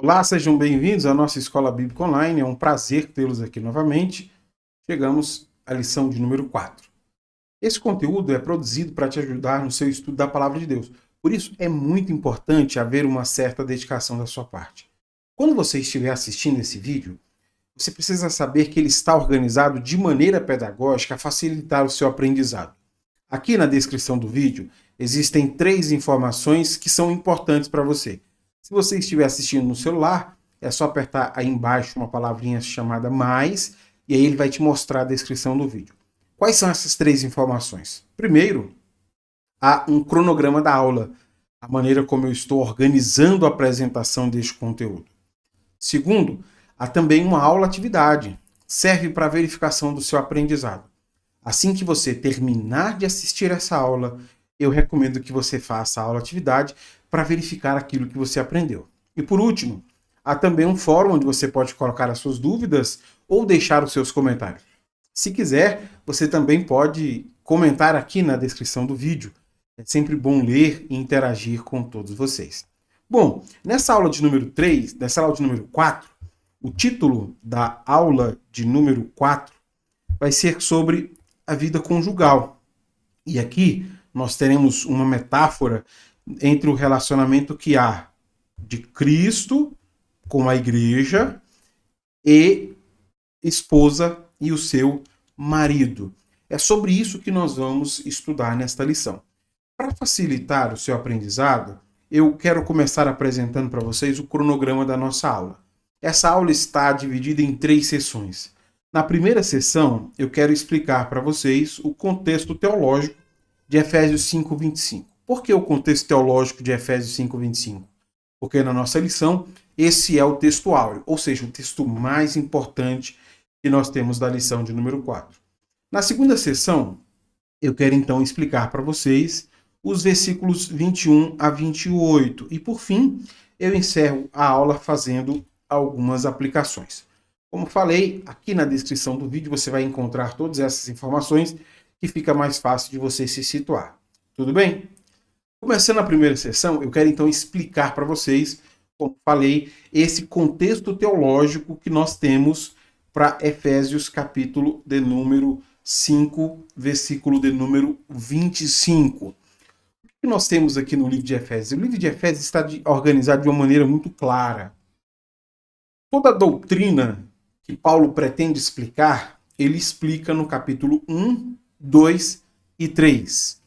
Olá, sejam bem-vindos à nossa Escola Bíblica Online. É um prazer tê-los aqui novamente. Chegamos à lição de número 4. Esse conteúdo é produzido para te ajudar no seu estudo da Palavra de Deus. Por isso, é muito importante haver uma certa dedicação da sua parte. Quando você estiver assistindo esse vídeo, você precisa saber que ele está organizado de maneira pedagógica a facilitar o seu aprendizado. Aqui na descrição do vídeo existem 3 informações que são importantes para você. Se você estiver assistindo no celular, é só apertar aí embaixo uma palavrinha chamada mais, e aí ele vai te mostrar a descrição do vídeo. Quais são essas 3 informações? Primeiro, há um cronograma da aula, a maneira como eu estou organizando a apresentação deste conteúdo. Segundo, há também uma aula-atividade, serve para verificação do seu aprendizado. Assim que você terminar de assistir essa aula, eu recomendo que você faça a aula-atividade para verificar aquilo que você aprendeu. E por último, há também um fórum onde você pode colocar as suas dúvidas ou deixar os seus comentários. Se quiser, você também pode comentar aqui na descrição do vídeo. É sempre bom ler e interagir com todos vocês. Bom, nessa aula de número 4, o título da aula de número 4 vai ser sobre a vida conjugal. E aqui nós teremos uma metáfora entre o relacionamento que há de Cristo com a igreja e esposa e o seu marido. É sobre isso que nós vamos estudar nesta lição. Para facilitar o seu aprendizado, eu quero começar apresentando para vocês o cronograma da nossa aula. Essa aula está dividida em 3 sessões. Na primeira sessão, eu quero explicar para vocês o contexto teológico de Efésios 5:25. Por que o contexto teológico de Efésios 5:25? Porque na nossa lição, esse é o texto áureo, ou seja, o texto mais importante que nós temos da lição de número 4. Na segunda sessão, eu quero então explicar para vocês os versículos 21 a 28. E por fim, eu encerro a aula fazendo algumas aplicações. Como falei, aqui na descrição do vídeo você vai encontrar todas essas informações que fica mais fácil de você se situar. Tudo bem? Começando a primeira sessão, eu quero então explicar para vocês, como falei, esse contexto teológico que nós temos para Efésios capítulo de número 5, versículo de número 25. O que nós temos aqui no livro de Efésios? O livro de Efésios está organizado de uma maneira muito clara. Toda a doutrina que Paulo pretende explicar, ele explica no capítulo 1, 2 e 3.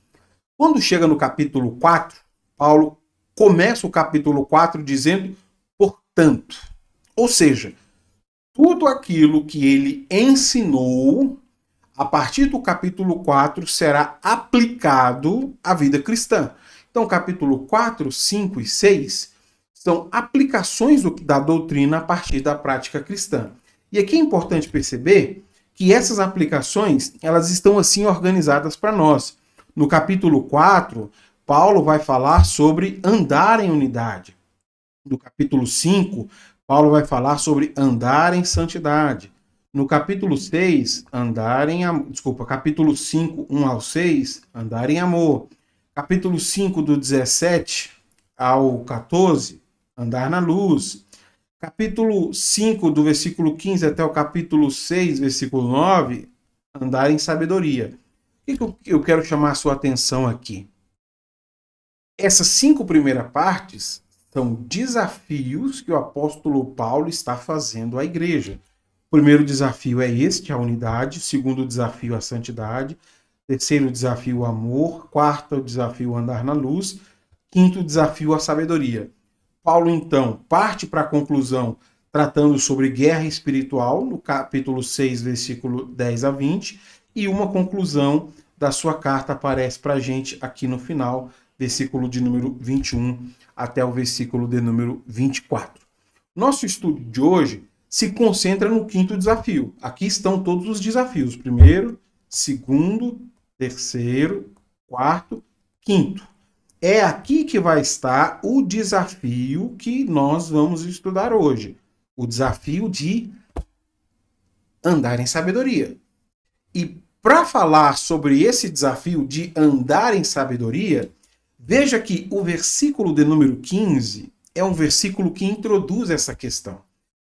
Quando chega no capítulo 4, Paulo começa o capítulo 4 dizendo, portanto. Ou seja, tudo aquilo que ele ensinou, a partir do capítulo 4, será aplicado à vida cristã. Então, capítulo 4, 5 e 6 são aplicações da doutrina a partir da prática cristã. E aqui é importante perceber que essas aplicações, elas estão assim organizadas para nós. No capítulo 4, Paulo vai falar sobre andar em unidade. No capítulo 5, Paulo vai falar sobre andar em santidade. No capítulo 6, capítulo 5, 1 ao 6, andar em amor. Capítulo 5, do 17 ao 14, andar na luz. Capítulo 5, do versículo 15 até o capítulo 6, versículo 9, andar em sabedoria. O que eu quero chamar a sua atenção aqui? Essas 5 primeiras partes são desafios que o apóstolo Paulo está fazendo à igreja. O primeiro desafio é este, a unidade. O segundo desafio, a santidade. O terceiro desafio, o amor. Quarto desafio, andar na luz. Quinto desafio, a sabedoria. Paulo, então, parte para a conclusão tratando sobre guerra espiritual, no capítulo 6, versículo 10 a 20, e uma conclusão da sua carta aparece para a gente aqui no final, versículo de número 21 até o versículo de número 24. Nosso estudo de hoje se concentra no quinto desafio. Aqui estão todos os desafios. Primeiro, segundo, terceiro, quarto, quinto. É aqui que vai estar o desafio que nós vamos estudar hoje. O desafio de andar em sabedoria. E para falar sobre esse desafio de andar em sabedoria, veja que o versículo de número 15 é um versículo que introduz essa questão.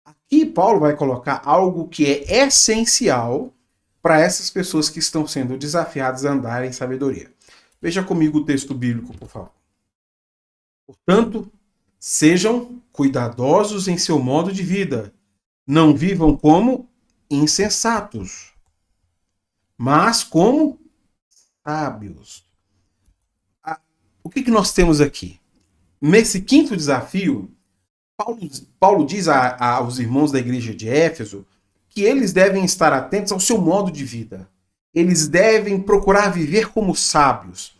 Aqui Paulo vai colocar algo que é essencial para essas pessoas que estão sendo desafiadas a andar em sabedoria. Veja comigo o texto bíblico, por favor. Portanto, sejam cuidadosos em seu modo de vida. Não vivam como insensatos, mas como sábios. O que nós temos aqui? Nesse quinto desafio, Paulo diz aos irmãos da igreja de Éfeso que eles devem estar atentos ao seu modo de vida. Eles devem procurar viver como sábios.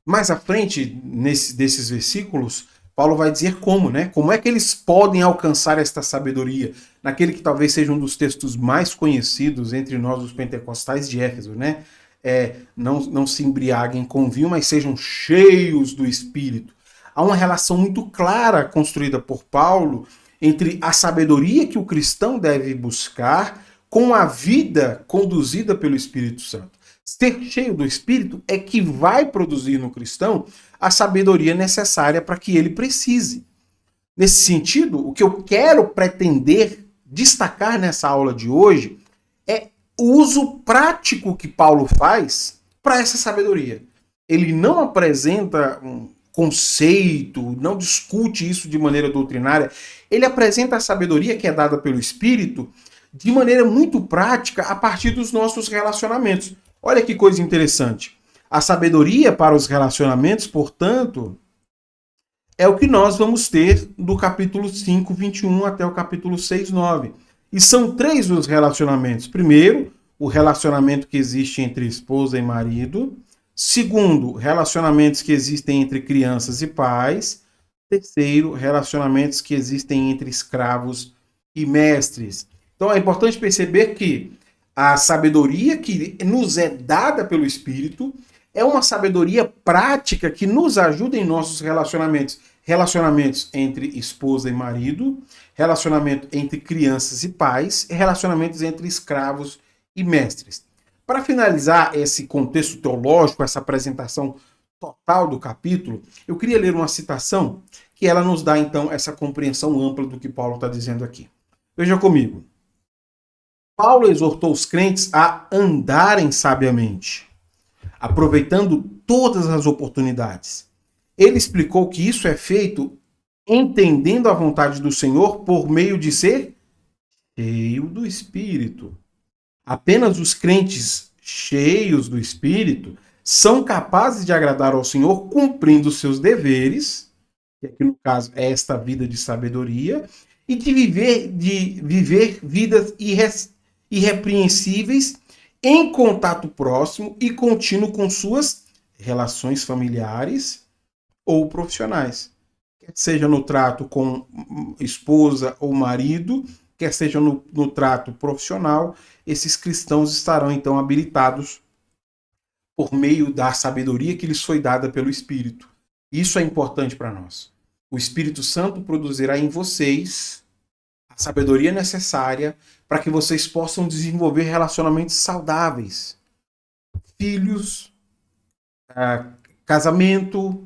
Mais à frente, desses versículos, Paulo vai dizer como, né? Como é que eles podem alcançar esta sabedoria? Naquele que talvez seja um dos textos mais conhecidos entre nós, os pentecostais de Éfeso, né? Não se embriaguem com vinho, mas sejam cheios do Espírito. Há uma relação muito clara construída por Paulo entre a sabedoria que o cristão deve buscar com a vida conduzida pelo Espírito Santo. Ser cheio do Espírito é que vai produzir no cristão a sabedoria necessária para que ele precise. Nesse sentido, o que eu quero pretender destacar nessa aula de hoje é o uso prático que Paulo faz para essa sabedoria. Ele não apresenta um conceito, não discute isso de maneira doutrinária. Ele apresenta a sabedoria que é dada pelo Espírito de maneira muito prática a partir dos nossos relacionamentos. Olha que coisa interessante. A sabedoria para os relacionamentos, portanto, é o que nós vamos ter do capítulo 5, 21 até o capítulo 6, 9. E são 3 os relacionamentos. Primeiro, o relacionamento que existe entre esposa e marido. Segundo, relacionamentos que existem entre crianças e pais. Terceiro, relacionamentos que existem entre escravos e mestres. Então é importante perceber que a sabedoria que nos é dada pelo Espírito é uma sabedoria prática que nos ajuda em nossos relacionamentos. Relacionamentos entre esposa e marido, relacionamento entre crianças e pais, e relacionamentos entre escravos e mestres. Para finalizar esse contexto teológico, essa apresentação total do capítulo, eu queria ler uma citação que ela nos dá, então, essa compreensão ampla do que Paulo está dizendo aqui. Veja comigo. Paulo exortou os crentes a andarem sabiamente, aproveitando todas as oportunidades. Ele explicou que isso é feito entendendo a vontade do Senhor por meio de ser cheio do Espírito. Apenas os crentes cheios do Espírito são capazes de agradar ao Senhor cumprindo seus deveres, que aqui no caso é esta vida de sabedoria, e de viver vidas irrepreensíveis em contato próximo e contínuo com suas relações familiares ou profissionais. Quer seja no trato com esposa ou marido, quer seja no trato profissional, esses cristãos estarão então habilitados por meio da sabedoria que lhes foi dada pelo Espírito. Isso é importante para nós. O Espírito Santo produzirá em vocês a sabedoria necessária para que vocês possam desenvolver relacionamentos saudáveis. Filhos, casamento,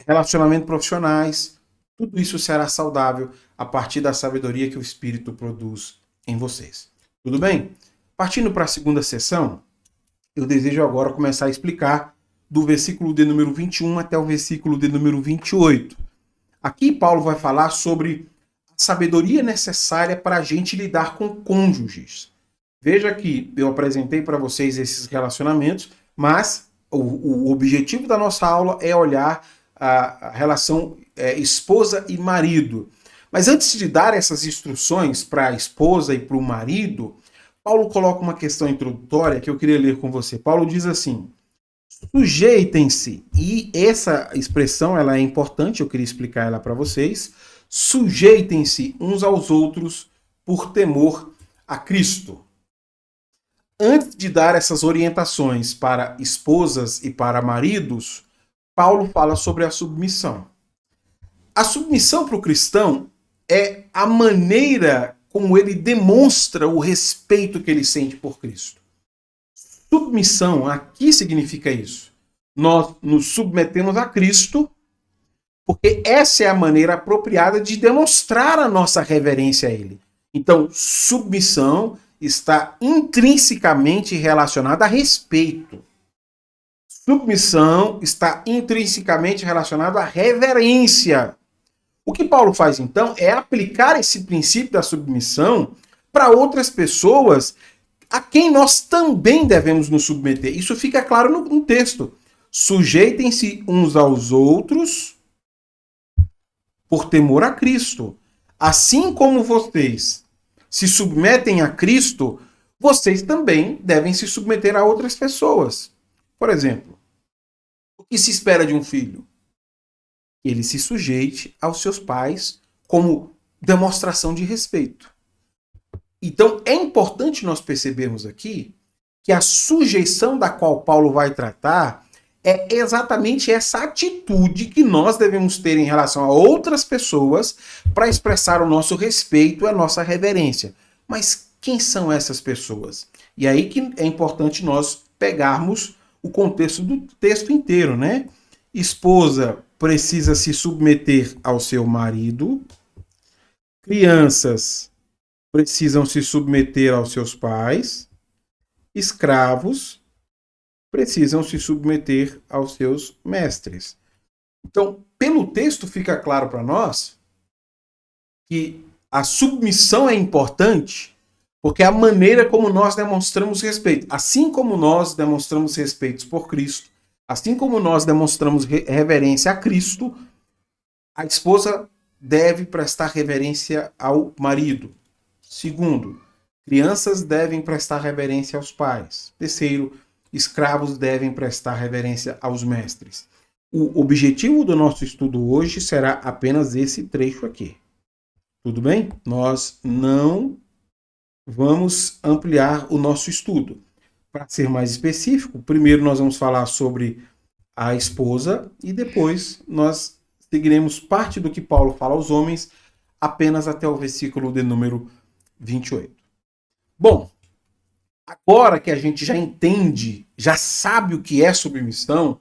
relacionamento profissionais, tudo isso será saudável a partir da sabedoria que o Espírito produz em vocês. Tudo bem? Partindo para a segunda sessão, eu desejo agora começar a explicar do versículo de número 21 até o versículo de número 28. Aqui Paulo vai falar sobre a sabedoria necessária para a gente lidar com cônjuges. Veja que eu apresentei para vocês esses relacionamentos, mas o objetivo da nossa aula é olhar a relação esposa e marido. Mas antes de dar essas instruções para a esposa e para o marido, Paulo coloca uma questão introdutória que eu queria ler com você. Paulo diz assim: sujeitem-se, e essa expressão ela é importante, eu queria explicar ela para vocês. Sujeitem-se uns aos outros por temor a Cristo. Antes de dar essas orientações para esposas e para maridos, Paulo fala sobre a submissão. A submissão para o cristão é a maneira como ele demonstra o respeito que ele sente por Cristo. Submissão aqui significa isso. Nós nos submetemos a Cristo Porque essa é a maneira apropriada de demonstrar a nossa reverência a ele. Então, submissão está intrinsecamente relacionada a respeito. Submissão está intrinsecamente relacionada à reverência. O que Paulo faz, então, é aplicar esse princípio da submissão para outras pessoas a quem nós também devemos nos submeter. Isso fica claro no texto. Sujeitem-se uns aos outros por temor a Cristo. Assim como vocês se submetem a Cristo, vocês também devem se submeter a outras pessoas. Por exemplo, o que se espera de um filho? Que ele se sujeite aos seus pais como demonstração de respeito. Então, é importante nós percebermos aqui que a sujeição da qual Paulo vai tratar é exatamente essa atitude que nós devemos ter em relação a outras pessoas para expressar o nosso respeito e a nossa reverência. Mas quem são essas pessoas? E aí que é importante nós pegarmos o contexto do texto inteiro, né? Esposa precisa se submeter ao seu marido, crianças precisam se submeter aos seus pais, escravos precisam se submeter aos seus mestres. Então, pelo texto fica claro para nós que a submissão é importante porque é a maneira como nós demonstramos respeito. Assim como nós demonstramos respeito por Cristo, assim como nós demonstramos reverência a Cristo, a esposa deve prestar reverência ao marido. Segundo, crianças devem prestar reverência aos pais. Terceiro, escravos devem prestar reverência aos mestres. O objetivo do nosso estudo hoje será apenas esse trecho aqui. Tudo bem? Nós não vamos ampliar o nosso estudo. Para ser mais específico, primeiro nós vamos falar sobre a esposa e depois nós seguiremos parte do que Paulo fala aos homens apenas até o versículo de número 28. Bom, agora que a gente já entende, já sabe o que é submissão,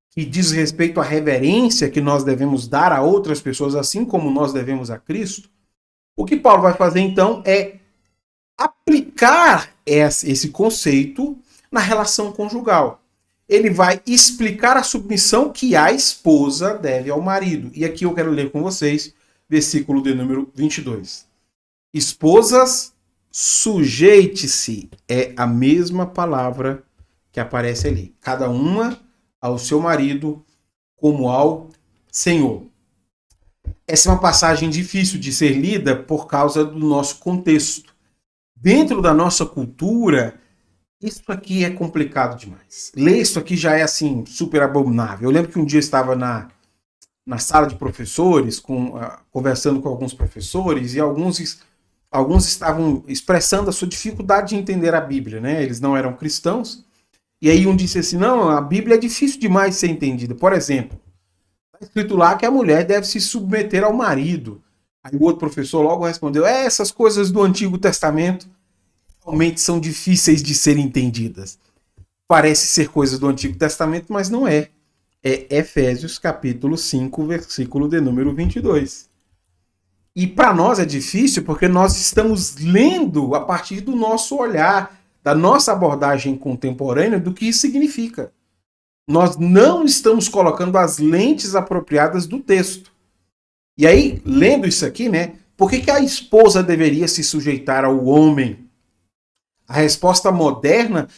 que diz respeito à reverência que nós devemos dar a outras pessoas, assim como nós devemos a Cristo, o que Paulo vai fazer então é aplicar esse conceito na relação conjugal. Ele vai explicar a submissão que a esposa deve ao marido. E aqui eu quero ler com vocês, versículo de número 22. Esposas, sujeite-se, é a mesma palavra que aparece ali. Cada uma ao seu marido como ao Senhor. Essa é uma passagem difícil de ser lida por causa do nosso contexto. Dentro da nossa cultura, isso aqui é complicado demais. Ler isso aqui já é assim, super abominável. Eu lembro que um dia eu estava na sala de professores, conversando com alguns professores, e alguns estavam expressando a sua dificuldade de entender a Bíblia, né? Eles não eram cristãos. E aí um disse assim, não, a Bíblia é difícil demais de ser entendida. Por exemplo, está escrito lá que a mulher deve se submeter ao marido. Aí o outro professor logo respondeu, essas coisas do Antigo Testamento realmente são difíceis de serem entendidas. Parece ser coisa do Antigo Testamento, mas não é. É Efésios capítulo 5, versículo de número 22. E para nós é difícil porque nós estamos lendo a partir do nosso olhar, da nossa abordagem contemporânea, do que isso significa. Nós não estamos colocando as lentes apropriadas do texto. E aí, lendo isso aqui, né? Por que a esposa deveria se sujeitar ao homem? A resposta moderna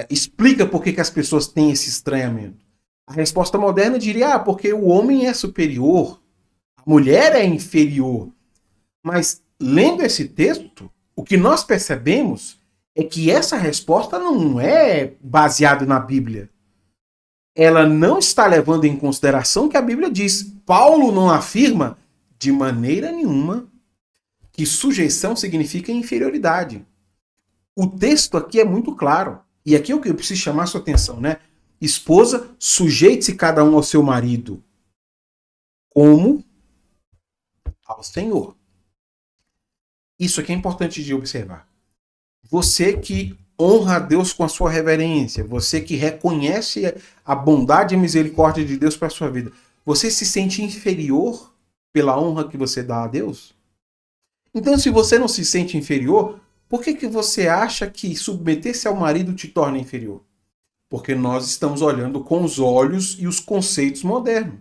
explica por que as pessoas têm esse estranhamento. A resposta moderna diria, porque o homem é superior, a mulher é inferior. Mas, lendo esse texto, o que nós percebemos é que essa resposta não é baseada na Bíblia. Ela não está levando em consideração o que a Bíblia diz. Paulo não afirma de maneira nenhuma que sujeição significa inferioridade. O texto aqui é muito claro. E aqui é o que eu preciso chamar a sua atenção, né? Esposa, sujeite-se cada um ao seu marido, como ao Senhor. Isso aqui é importante de observar. Você que honra a Deus com a sua reverência, você que reconhece a bondade e a misericórdia de Deus para a sua vida, você se sente inferior pela honra que você dá a Deus? Então, se você não se sente inferior, por que você acha que submeter-se ao marido te torna inferior? Porque nós estamos olhando com os olhos e os conceitos modernos.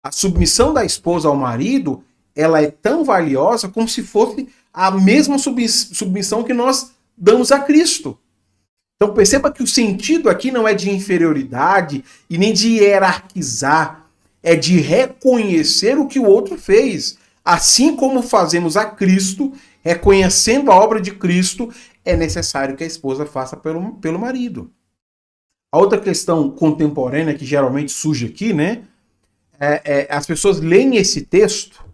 A submissão da esposa ao marido, ela é tão valiosa como se fosse a mesma submissão que nós damos a Cristo. Então perceba que o sentido aqui não é de inferioridade e nem de hierarquizar, é de reconhecer o que o outro fez. Assim como fazemos a Cristo, reconhecendo a obra de Cristo, é necessário que a esposa faça pelo marido. A outra questão contemporânea que geralmente surge aqui, né? As pessoas leem esse texto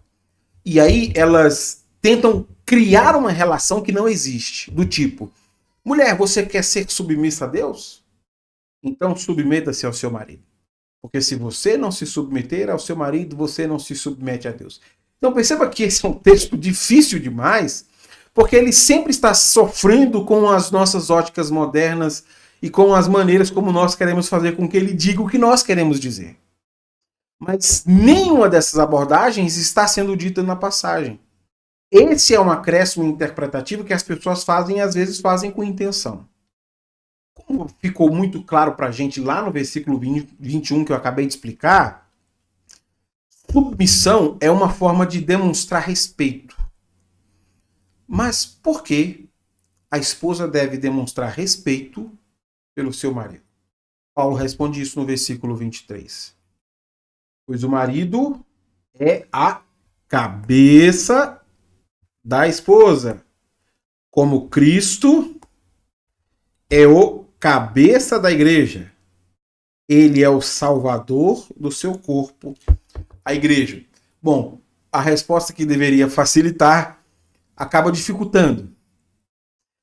e aí elas tentam criar uma relação que não existe. Do tipo, mulher, você quer ser submissa a Deus? Então submeta-se ao seu marido. Porque se você não se submeter ao seu marido, você não se submete a Deus. Então perceba que esse é um texto difícil demais, porque ele sempre está sofrendo com as nossas óticas modernas e com as maneiras como nós queremos fazer com que ele diga o que nós queremos dizer. Mas nenhuma dessas abordagens está sendo dita na passagem. Esse é um acréscimo interpretativo que as pessoas fazem e às vezes fazem com intenção. Como ficou muito claro para a gente lá no versículo 21 que eu acabei de explicar, submissão é uma forma de demonstrar respeito. Mas por que a esposa deve demonstrar respeito pelo seu marido? Paulo responde isso no versículo 23. Pois o marido é a cabeça da esposa, como Cristo é o cabeça da igreja. Ele é o salvador do seu corpo, a igreja. Bom, a resposta que deveria facilitar acaba dificultando.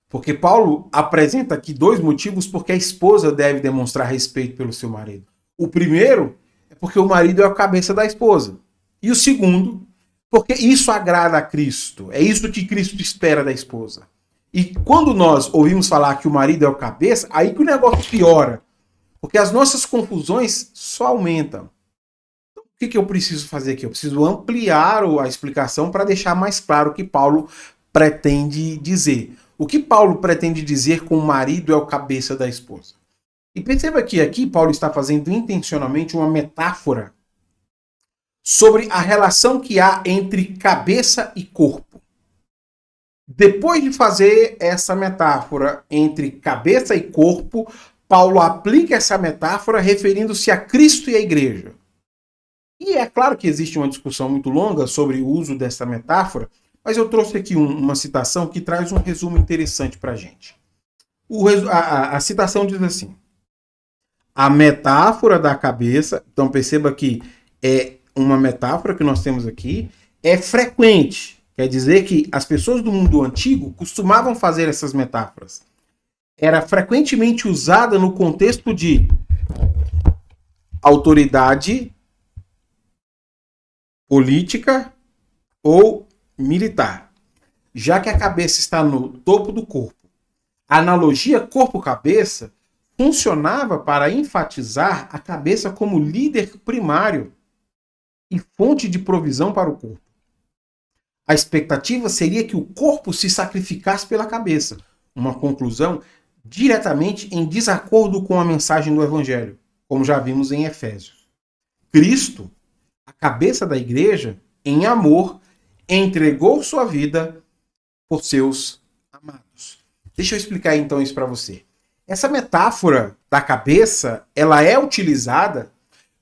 Porque Paulo apresenta aqui dois motivos porque a esposa deve demonstrar respeito pelo seu marido. O primeiro é porque o marido é a cabeça da esposa. E o segundo, porque isso agrada a Cristo. É isso que Cristo espera da esposa. E quando nós ouvimos falar que o marido é o cabeça, aí que o negócio piora. Porque as nossas confusões só aumentam. Então, o que eu preciso fazer aqui? Eu preciso ampliar a explicação para deixar mais claro o que Paulo pretende dizer. O que Paulo pretende dizer com o marido é o cabeça da esposa? E perceba que aqui Paulo está fazendo intencionalmente uma metáfora sobre a relação que há entre cabeça e corpo. Depois de fazer essa metáfora entre cabeça e corpo, Paulo aplica essa metáfora referindo-se a Cristo e a igreja. E é claro que existe uma discussão muito longa sobre o uso dessa metáfora, mas eu trouxe aqui uma citação que traz um resumo interessante para a gente. A citação diz assim: a metáfora da cabeça, então perceba que é uma metáfora que nós temos aqui, é frequente. Quer dizer que as pessoas do mundo antigo costumavam fazer essas metáforas. Era frequentemente usada no contexto de autoridade política ou militar. Já que a cabeça está no topo do corpo, a analogia corpo-cabeça funcionava para enfatizar a cabeça como líder primário e fonte de provisão para o corpo. A expectativa seria que o corpo se sacrificasse pela cabeça. Uma conclusão diretamente em desacordo com a mensagem do Evangelho, como já vimos em Efésios. Cristo, a cabeça da igreja, em amor, entregou sua vida por seus amados. Deixa eu explicar então isso para você. Essa metáfora da cabeça, ela é utilizada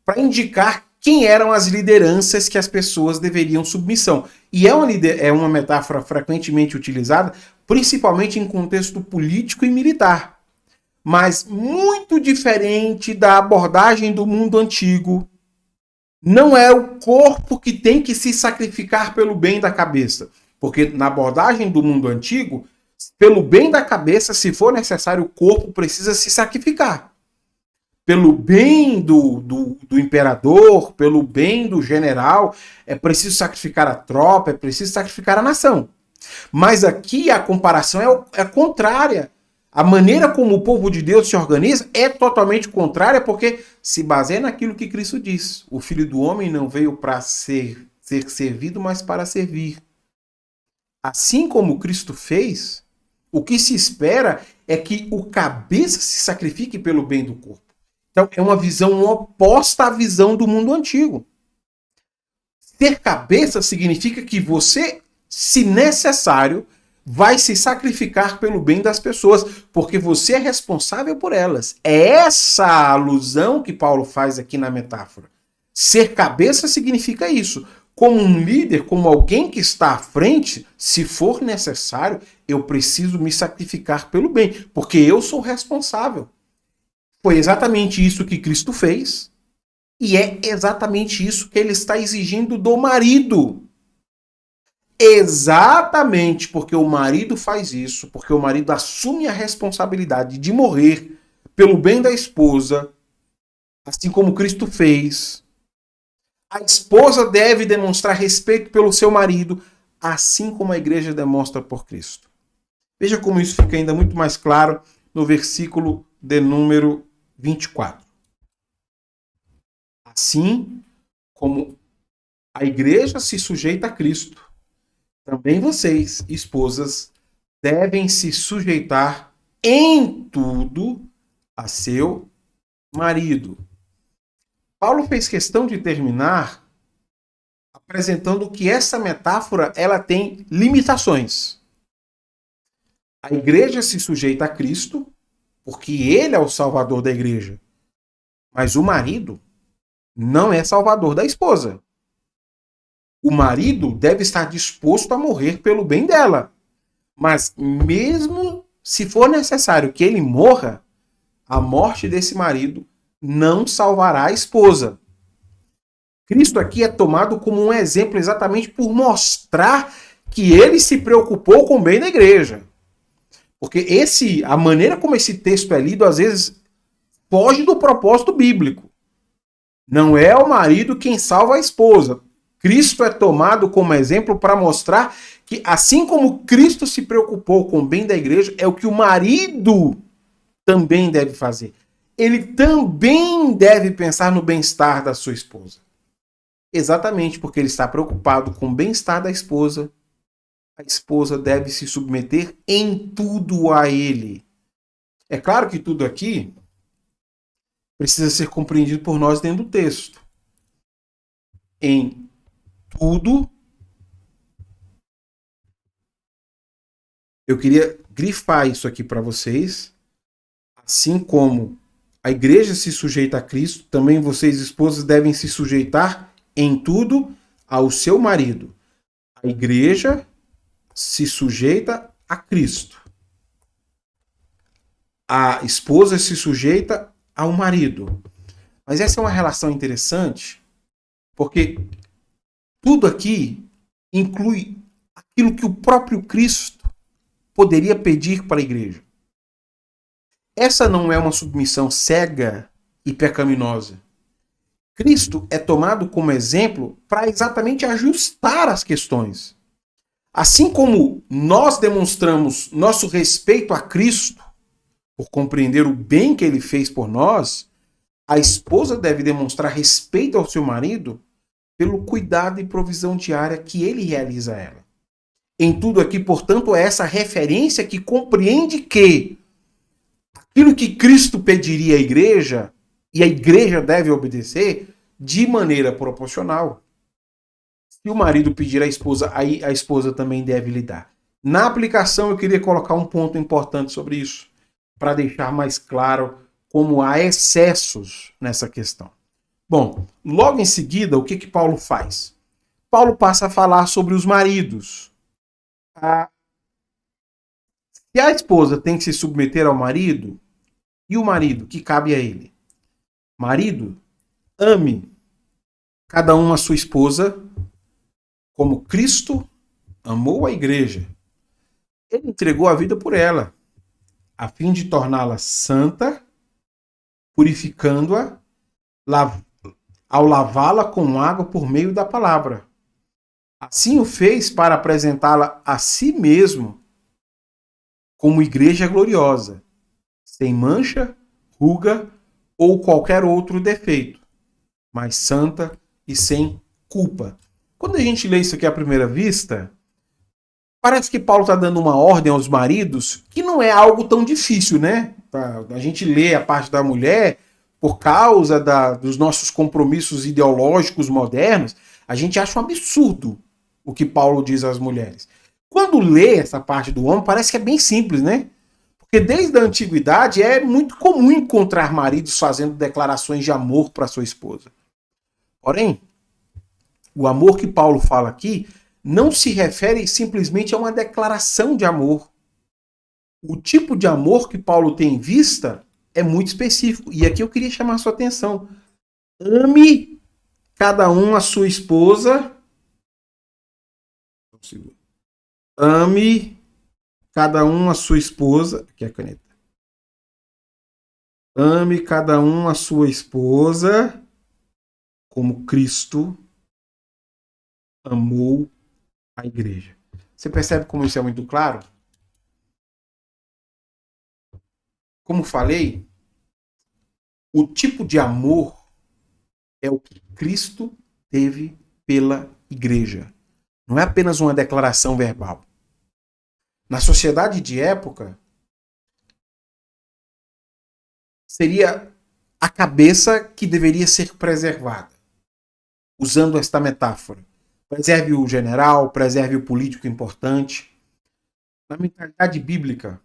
para indicar quem eram as lideranças que as pessoas deveriam submissão. E é uma metáfora frequentemente utilizada, principalmente em contexto político e militar. Mas muito diferente da abordagem do mundo antigo. Não é o corpo que tem que se sacrificar pelo bem da cabeça. Porque na abordagem do mundo antigo, pelo bem da cabeça, se for necessário, o corpo precisa se sacrificar. Pelo bem do imperador, pelo bem do general, é preciso sacrificar a tropa, é preciso sacrificar a nação. Mas aqui a comparação é contrária. A maneira como o povo de Deus se organiza é totalmente contrária, porque se baseia naquilo que Cristo diz. O Filho do Homem não veio para ser servido, mas para servir. Assim como Cristo fez, o que se espera é que o cabeça se sacrifique pelo bem do corpo. Então, é uma visão oposta à visão do mundo antigo. Ter cabeça significa que você, se necessário, vai se sacrificar pelo bem das pessoas, porque você é responsável por elas. É essa a alusão que Paulo faz aqui na metáfora. Ser cabeça significa isso. Como um líder, como alguém que está à frente, se for necessário, eu preciso me sacrificar pelo bem, porque eu sou responsável. Foi exatamente isso que Cristo fez, e é exatamente isso que ele está exigindo do marido. Exatamente porque o marido faz isso, porque o marido assume a responsabilidade de morrer pelo bem da esposa, assim como Cristo fez. A esposa deve demonstrar respeito pelo seu marido, assim como a igreja demonstra por Cristo. Veja como isso fica ainda muito mais claro no versículo de número 24. Assim como a igreja se sujeita a Cristo, também vocês, esposas, devem se sujeitar em tudo a seu marido. Paulo fez questão de terminar apresentando que essa metáfora ela tem limitações. A igreja se sujeita a Cristo, porque ele é o salvador da igreja. Mas o marido não é salvador da esposa. O marido deve estar disposto a morrer pelo bem dela. Mas mesmo se for necessário que ele morra, a morte desse marido não salvará a esposa. Cristo aqui é tomado como um exemplo exatamente por mostrar que ele se preocupou com o bem da igreja. Porque a maneira como esse texto é lido, às vezes, foge do propósito bíblico. Não é o marido quem salva a esposa. Cristo é tomado como exemplo para mostrar que, assim como Cristo se preocupou com o bem da igreja, é o que o marido também deve fazer. Ele também deve pensar no bem-estar da sua esposa. Exatamente porque ele está preocupado com o bem-estar da esposa, a esposa deve se submeter em tudo a ele. É claro que tudo aqui precisa ser compreendido por nós dentro do texto. Em tudo, eu queria grifar isso aqui para vocês. Assim como a igreja se sujeita a Cristo, também vocês, esposas, devem se sujeitar em tudo ao seu marido. A igreja se sujeita a Cristo. A esposa se sujeita ao marido. Mas essa é uma relação interessante, porque tudo aqui inclui aquilo que o próprio Cristo poderia pedir para a igreja. Essa não é uma submissão cega e pecaminosa. Cristo é tomado como exemplo para exatamente ajustar as questões. Assim como nós demonstramos nosso respeito a Cristo por compreender o bem que ele fez por nós, a esposa deve demonstrar respeito ao seu marido pelo cuidado e provisão diária que ele realiza a ela. Em tudo aqui, portanto, é essa referência que compreende que aquilo que Cristo pediria à igreja, e a igreja deve obedecer, de maneira proporcional. Se o marido pedir à esposa, aí a esposa também deve lhe dar. Na aplicação, eu queria colocar um ponto importante sobre isso, para deixar mais claro como há excessos nessa questão. Bom, logo em seguida, o que Paulo faz? Paulo passa a falar sobre os maridos. Se a esposa tem que se submeter ao marido, e o marido, que cabe a ele? Marido, ame cada um a sua esposa como Cristo amou a igreja. Ele entregou a vida por ela, a fim de torná-la santa, purificando-a ao lavá-la com água por meio da palavra. Assim o fez para apresentá-la a si mesmo como igreja gloriosa, sem mancha, ruga ou qualquer outro defeito, mas santa e sem culpa. Quando a gente lê isso aqui à primeira vista, parece que Paulo está dando uma ordem aos maridos que não é algo tão difícil, né? A gente lê a parte da mulher por causa dos nossos compromissos ideológicos modernos, a gente acha um absurdo o que Paulo diz às mulheres. Quando lê essa parte do homem, parece que é bem simples, né? Porque desde a antiguidade é muito comum encontrar maridos fazendo declarações de amor para sua esposa. Porém, o amor que Paulo fala aqui não se refere simplesmente a uma declaração de amor. O tipo de amor que Paulo tem em vista é muito específico. E aqui eu queria chamar a sua atenção. Ame cada um a sua esposa. Ame cada um a sua esposa. Aqui é a caneta. Ame cada um a sua esposa como Cristo amou a igreja. Você percebe como isso é muito claro? Como falei, o tipo de amor é o que Cristo teve pela igreja. Não é apenas uma declaração verbal. Na sociedade de época, seria a cabeça que deveria ser preservada. Usando esta metáfora. Preserve o general, preserve o político importante. Na mentalidade bíblica,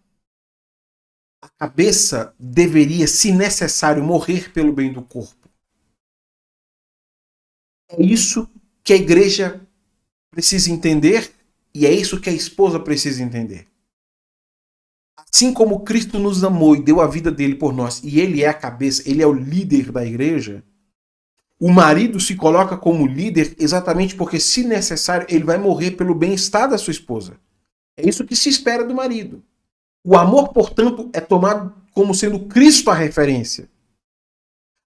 a cabeça deveria, se necessário, morrer pelo bem do corpo. É isso que a igreja precisa entender e é isso que a esposa precisa entender. Assim como Cristo nos amou e deu a vida dele por nós, e ele é a cabeça, ele é o líder da igreja, o marido se coloca como líder exatamente porque, se necessário, ele vai morrer pelo bem-estar da sua esposa. É isso que se espera do marido. O amor, portanto, é tomado como sendo Cristo a referência.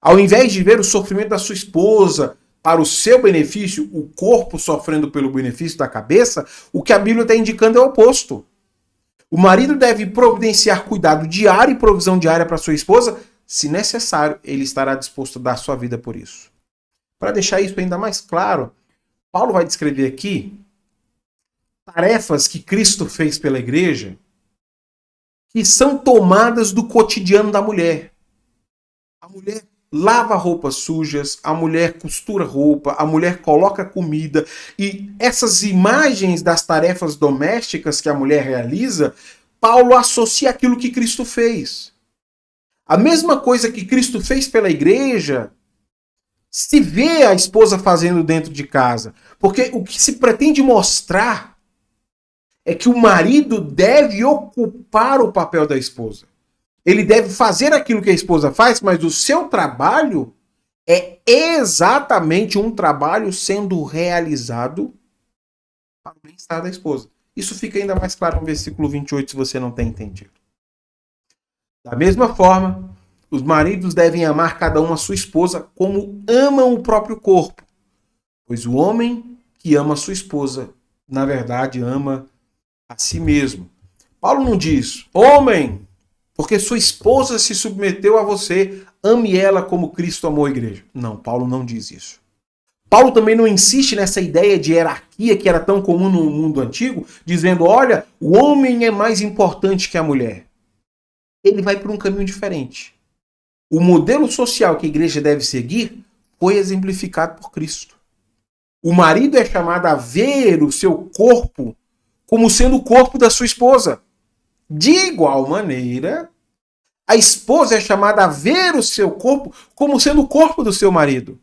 Ao invés de ver o sofrimento da sua esposa para o seu benefício, o corpo sofrendo pelo benefício da cabeça, o que a Bíblia está indicando é o oposto. O marido deve providenciar cuidado diário e provisão diária para sua esposa. Se necessário, ele estará disposto a dar sua vida por isso. Para deixar isso ainda mais claro, Paulo vai descrever aqui tarefas que Cristo fez pela igreja que são tomadas do cotidiano da mulher. A mulher lava roupas sujas, a mulher costura roupa, a mulher coloca comida. E essas imagens das tarefas domésticas que a mulher realiza, Paulo associa aquilo que Cristo fez. A mesma coisa que Cristo fez pela igreja, se vê a esposa fazendo dentro de casa. Porque o que se pretende mostrar é que o marido deve ocupar o papel da esposa. Ele deve fazer aquilo que a esposa faz, mas o seu trabalho é exatamente um trabalho sendo realizado para o bem-estar da esposa. Isso fica ainda mais claro no versículo 28, se você não tem entendido. Da mesma forma, os maridos devem amar cada um a sua esposa como amam o próprio corpo. Pois o homem que ama a sua esposa, na verdade, ama a si mesmo. Paulo não diz, homem, porque sua esposa se submeteu a você, ame ela como Cristo amou a igreja. Não, Paulo não diz isso. Paulo também não insiste nessa ideia de hierarquia que era tão comum no mundo antigo, dizendo, olha, o homem é mais importante que a mulher. Ele vai por um caminho diferente. O modelo social que a igreja deve seguir foi exemplificado por Cristo. O marido é chamado a ver o seu corpo como sendo o corpo da sua esposa. De igual maneira, a esposa é chamada a ver o seu corpo como sendo o corpo do seu marido.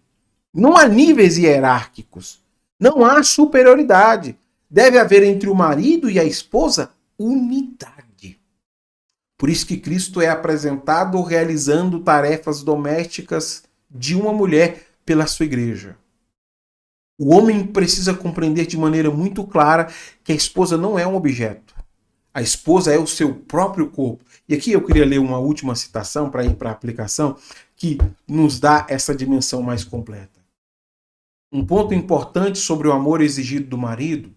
Não há níveis hierárquicos. Não há superioridade. Deve haver entre o marido e a esposa unidade. Por isso que Cristo é apresentado realizando tarefas domésticas de uma mulher pela sua igreja. O homem precisa compreender de maneira muito clara que a esposa não é um objeto. A esposa é o seu próprio corpo. E aqui eu queria ler uma última citação para ir para a aplicação que nos dá essa dimensão mais completa. Um ponto importante sobre o amor exigido do marido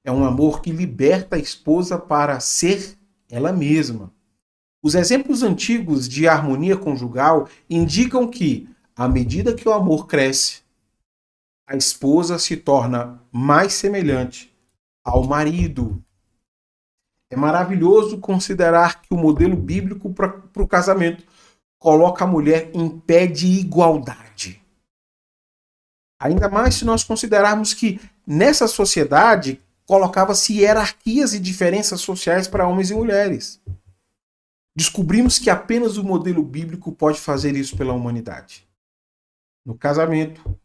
é um amor que liberta a esposa para ser ela mesma. Os exemplos antigos de harmonia conjugal indicam que, à medida que o amor cresce, a esposa se torna mais semelhante ao marido. É maravilhoso considerar que o modelo bíblico para o casamento coloca a mulher em pé de igualdade. Ainda mais se nós considerarmos que nessa sociedade colocava-se hierarquias e diferenças sociais para homens e mulheres. Descobrimos que apenas o modelo bíblico pode fazer isso pela humanidade. No casamento,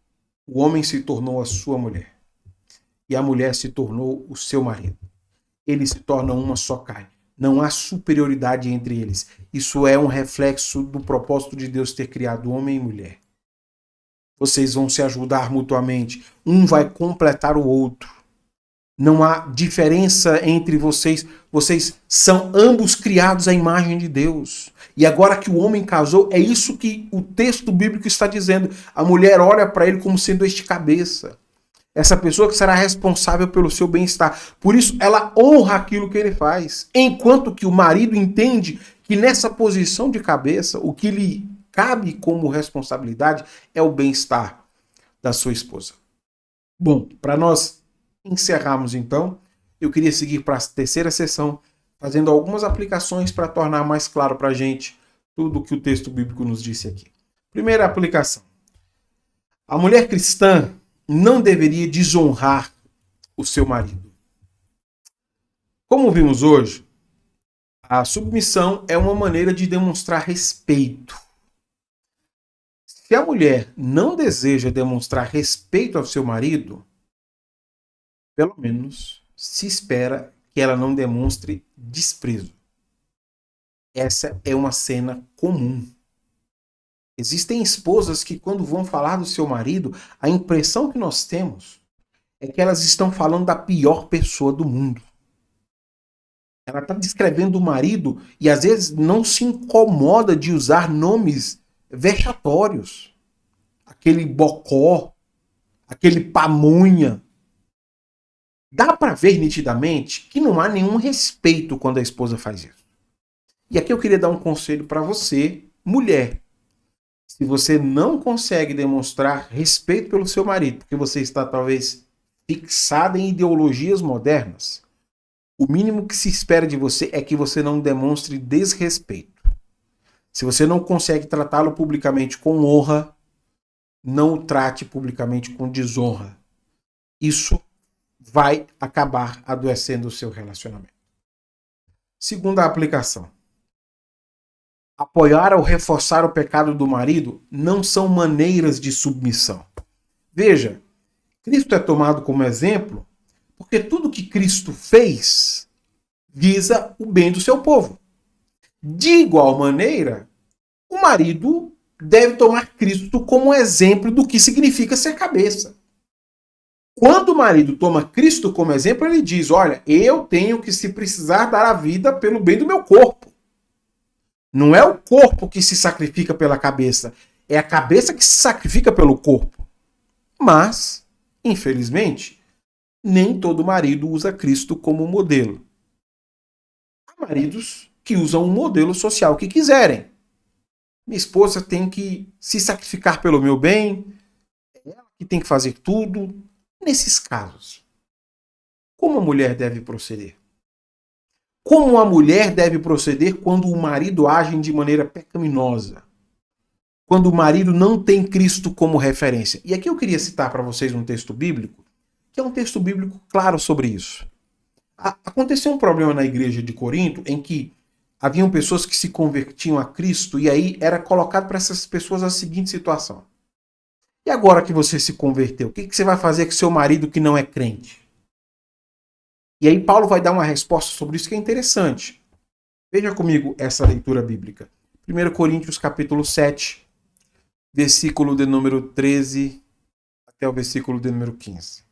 o homem se tornou a sua mulher e a mulher se tornou o seu marido. Eles se tornam uma só carne. Não há superioridade entre eles. Isso é um reflexo do propósito de Deus ter criado homem e mulher. Vocês vão se ajudar mutuamente. Um vai completar o outro. Não há diferença entre vocês. Vocês são ambos criados à imagem de Deus. E agora que o homem casou, é isso que o texto bíblico está dizendo. A mulher olha para ele como sendo este cabeça. Essa pessoa que será responsável pelo seu bem-estar. Por isso, ela honra aquilo que ele faz. Enquanto que o marido entende que nessa posição de cabeça, o que lhe cabe como responsabilidade é o bem-estar da sua esposa. Bom, para nós encerrarmos então, eu queria seguir para a terceira sessão, fazendo algumas aplicações para tornar mais claro para a gente tudo o que o texto bíblico nos disse aqui. Primeira aplicação. A mulher cristã não deveria desonrar o seu marido. Como vimos hoje, a submissão é uma maneira de demonstrar respeito. Se a mulher não deseja demonstrar respeito ao seu marido, pelo menos se espera que ela não demonstre desprezo. Essa é uma cena comum. Existem esposas que, quando vão falar do seu marido, a impressão que nós temos é que elas estão falando da pior pessoa do mundo. Ela está descrevendo o marido e, às vezes, não se incomoda de usar nomes vexatórios. Aquele bocó, aquele pamonha. Dá para ver nitidamente que não há nenhum respeito quando a esposa faz isso. E aqui eu queria dar um conselho para você, mulher. Se você não consegue demonstrar respeito pelo seu marido, porque você está talvez fixada em ideologias modernas, o mínimo que se espera de você é que você não demonstre desrespeito. Se você não consegue tratá-lo publicamente com honra, não o trate publicamente com desonra. Isso vai acabar adoecendo o seu relacionamento. Segunda aplicação. Apoiar ou reforçar o pecado do marido não são maneiras de submissão. Veja, Cristo é tomado como exemplo porque tudo que Cristo fez visa o bem do seu povo. De igual maneira, o marido deve tomar Cristo como exemplo do que significa ser cabeça. Quando o marido toma Cristo como exemplo, ele diz, olha, eu tenho que, se precisar, dar a vida pelo bem do meu corpo. Não é o corpo que se sacrifica pela cabeça, é a cabeça que se sacrifica pelo corpo. Mas, infelizmente, nem todo marido usa Cristo como modelo. Há maridos que usam um modelo social que quiserem. Minha esposa tem que se sacrificar pelo meu bem, ela que tem que fazer tudo. Nesses casos, como a mulher deve proceder? Como a mulher deve proceder quando o marido age de maneira pecaminosa? Quando o marido não tem Cristo como referência? E aqui eu queria citar para vocês um texto bíblico, que é um texto bíblico claro sobre isso. Aconteceu um problema na igreja de Corinto em que haviam pessoas que se convertiam a Cristo e aí era colocado para essas pessoas a seguinte situação. E agora que você se converteu, o que você vai fazer com seu marido que não é crente? E aí Paulo vai dar uma resposta sobre isso que é interessante. Veja comigo essa leitura bíblica. 1 Coríntios capítulo 7, versículo de número 13 até o versículo de número 15.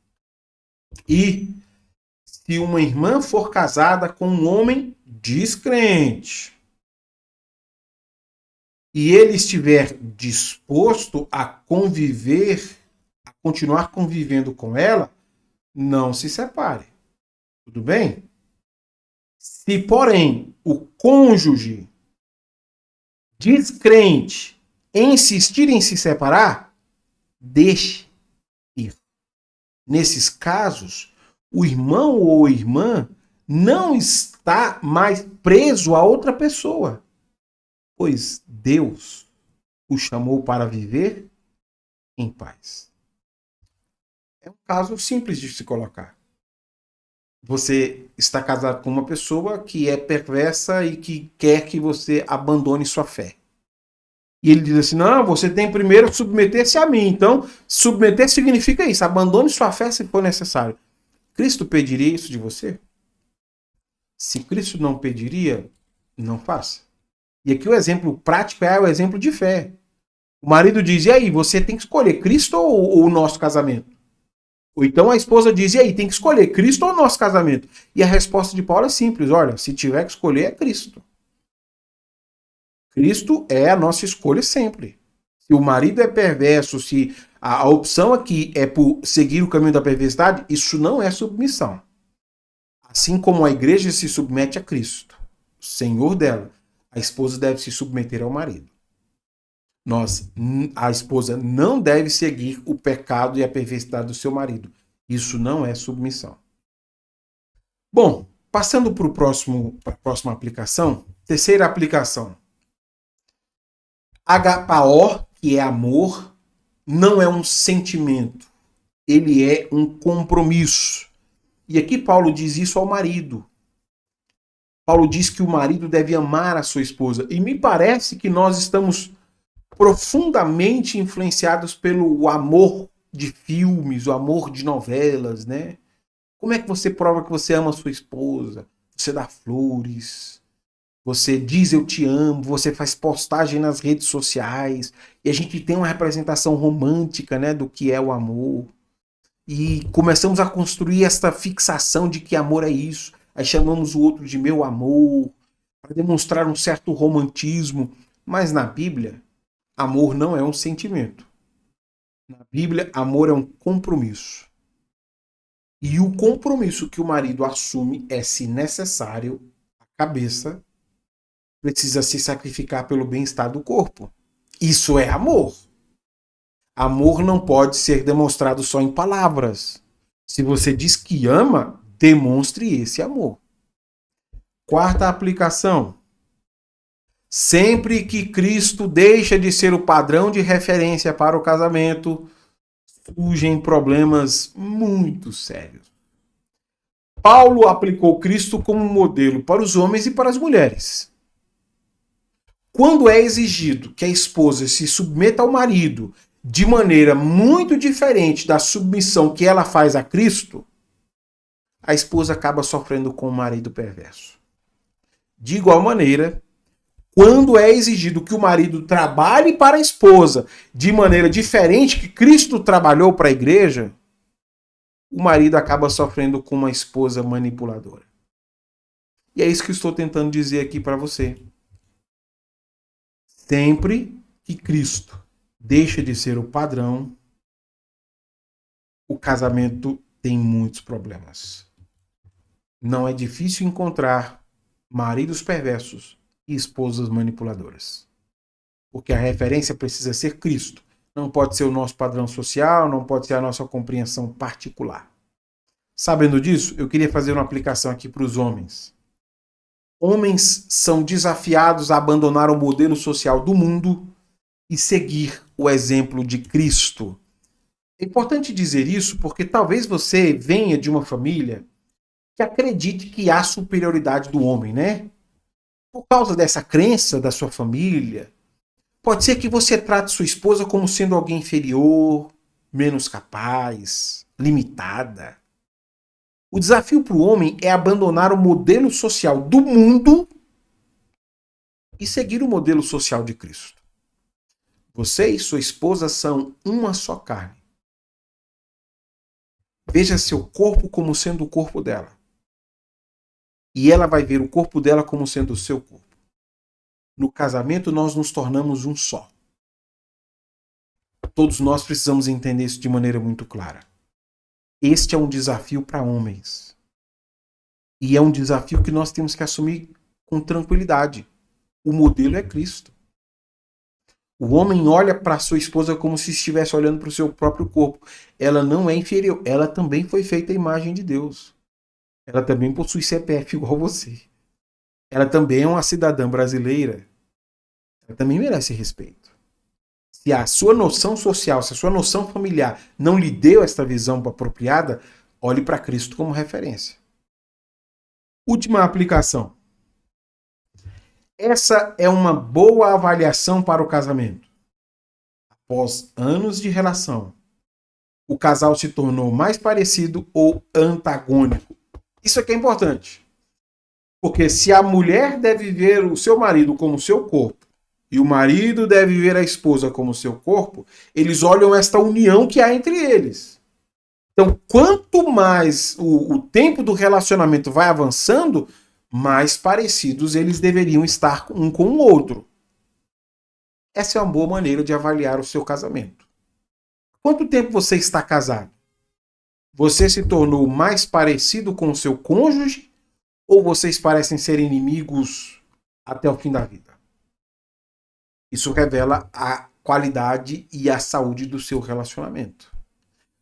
E se uma irmã for casada com um homem descrente, e ele estiver disposto a conviver, a continuar convivendo com ela, não se separe. Tudo bem? Se, porém, o cônjuge descrente insistir em se separar, deixe ir. Nesses casos, o irmão ou irmã não está mais preso a outra pessoa, pois Deus o chamou para viver em paz. É um caso simples de se colocar. Você está casado com uma pessoa que é perversa e que quer que você abandone sua fé. E ele diz assim, não, você tem primeiro que submeter-se a mim. Então, submeter significa isso, abandone sua fé se for necessário. Cristo pediria isso de você? Se Cristo não pediria, não faça. E aqui o exemplo prático é o exemplo de fé. O marido diz, e aí, você tem que escolher Cristo ou o nosso casamento? Ou então a esposa diz, e aí, tem que escolher Cristo ou o nosso casamento? E a resposta de Paulo é simples, olha, se tiver que escolher, é Cristo. Cristo é a nossa escolha sempre. Se o marido é perverso, se a opção aqui é por seguir o caminho da perversidade, isso não é submissão. Assim como a igreja se submete a Cristo, o Senhor dela, a esposa deve se submeter ao marido. A esposa não deve seguir o pecado e a perversidade do seu marido. Isso não é submissão. Bom, passando para a próxima aplicação, terceira aplicação. Agapao, que é amor, não é um sentimento, ele é um compromisso. E aqui Paulo diz isso ao marido. Paulo diz que o marido deve amar a sua esposa. E me parece que nós estamos profundamente influenciados pelo amor de filmes, o amor de novelas, né? Como é que você prova que você ama a sua esposa? Você dá flores, você diz eu te amo, você faz postagem nas redes sociais, e a gente tem uma representação romântica, né, do que é o amor. E começamos a construir esta fixação de que amor é isso. Aí chamamos o outro de meu amor, para demonstrar um certo romantismo. Mas na Bíblia, amor não é um sentimento. Na Bíblia, amor é um compromisso. E o compromisso que o marido assume é, se necessário, a cabeça precisa se sacrificar pelo bem-estar do corpo. Isso é amor. Amor não pode ser demonstrado só em palavras. Se você diz que ama, demonstre esse amor. Quarta aplicação. Sempre que Cristo deixa de ser o padrão de referência para o casamento, surgem problemas muito sérios. Paulo aplicou Cristo como modelo para os homens e para as mulheres. Quando é exigido que a esposa se submeta ao marido de maneira muito diferente da submissão que ela faz a Cristo, a esposa acaba sofrendo com o marido perverso. De igual maneira, quando é exigido que o marido trabalhe para a esposa de maneira diferente que Cristo trabalhou para a igreja, o marido acaba sofrendo com uma esposa manipuladora. E é isso que eu estou tentando dizer aqui para você. Sempre que Cristo deixa de ser o padrão, o casamento tem muitos problemas. Não é difícil encontrar maridos perversos e esposas manipuladoras. Porque a referência precisa ser Cristo. Não pode ser o nosso padrão social, não pode ser a nossa compreensão particular. Sabendo disso, eu queria fazer uma aplicação aqui para os homens. Homens são desafiados a abandonar o modelo social do mundo e seguir o exemplo de Cristo. É importante dizer isso porque talvez você venha de uma família que acredite que há superioridade do homem, né? Por causa dessa crença da sua família, pode ser que você trate sua esposa como sendo alguém inferior, menos capaz, limitada. O desafio para o homem é abandonar o modelo social do mundo e seguir o modelo social de Cristo. Você e sua esposa são uma só carne. Veja seu corpo como sendo o corpo dela. E ela vai ver o corpo dela como sendo o seu corpo. No casamento, nós nos tornamos um só. Todos nós precisamos entender isso de maneira muito clara. Este é um desafio para homens. E é um desafio que nós temos que assumir com tranquilidade. O modelo é Cristo. O homem olha para sua esposa como se estivesse olhando para o seu próprio corpo. Ela não é inferior. Ela também foi feita à imagem de Deus. Ela também possui CPF igual você. Ela também é uma cidadã brasileira. Ela também merece respeito. Se a sua noção social, se a sua noção familiar não lhe deu esta visão apropriada, olhe para Cristo como referência. Última aplicação. Essa é uma boa avaliação para o casamento. Após anos de relação, o casal se tornou mais parecido ou antagônico. Isso aqui é importante. Porque se a mulher deve ver o seu marido como seu corpo e o marido deve ver a esposa como seu corpo, eles olham esta união que há entre eles. Então, quanto mais o tempo do relacionamento vai avançando, mais parecidos eles deveriam estar um com o outro. Essa é uma boa maneira de avaliar o seu casamento. Quanto tempo você está casado? Você se tornou mais parecido com o seu cônjuge ou vocês parecem ser inimigos até o fim da vida? Isso revela a qualidade e a saúde do seu relacionamento.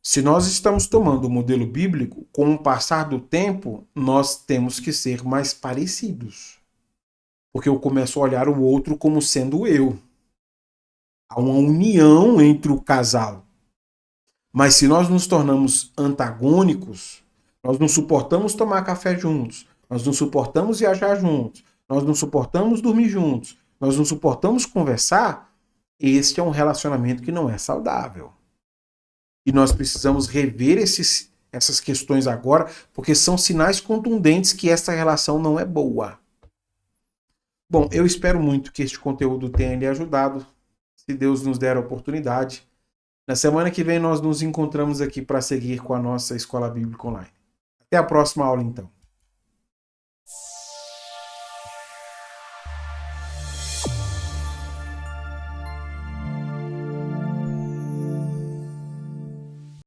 Se nós estamos tomando o modelo bíblico, com o passar do tempo, nós temos que ser mais parecidos. Porque eu começo a olhar o outro como sendo eu. Há uma união entre o casal. Mas se nós nos tornamos antagônicos, nós não suportamos tomar café juntos, nós não suportamos viajar juntos, nós não suportamos dormir juntos, nós não suportamos conversar, este é um relacionamento que não é saudável. E nós precisamos rever essas questões agora, porque são sinais contundentes que essa relação não é boa. Bom, eu espero muito que este conteúdo tenha lhe ajudado. Se Deus nos der a oportunidade. Na semana que vem nós nos encontramos aqui para seguir com a nossa Escola Bíblica Online. Até a próxima aula, então.